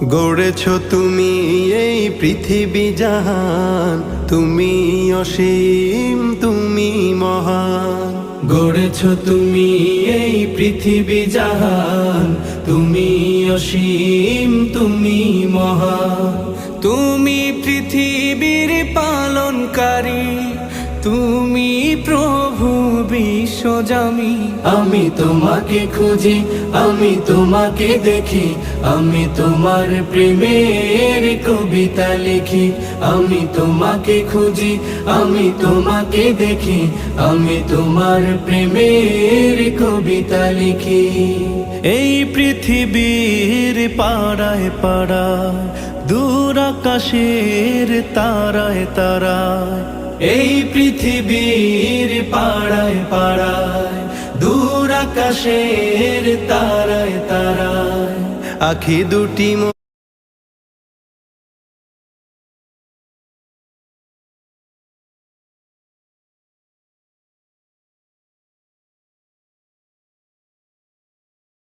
গড়েছ তুমি এই পৃথিবী জাহান, তুমি অসীম তুমি মহান। গড়েছ তুমি এই পৃথিবী জাহান, তুমি অসীম তুমি মহান। তুমি পৃথিবীর পালনকারী, তুমি প্রভু বিশ্বজামি। আমি তোমাকে খুঁজি, আমি তোমাকে দেখি, আমি তোমার প্রেমের কবিতা লিখি। আমি তোমাকে খুঁজি, আমি তোমাকে দেখি, আমি তোমার প্রেমের কবিতা লিখি। এই পৃথিবীর পাড়ায় পাড়ায়, দূর আকাশের তারায় তারায়, এই পৃথিবীর পাড়ায় পাড়ায়, দূর আকাশের তারায় তারায়, আখি দুটি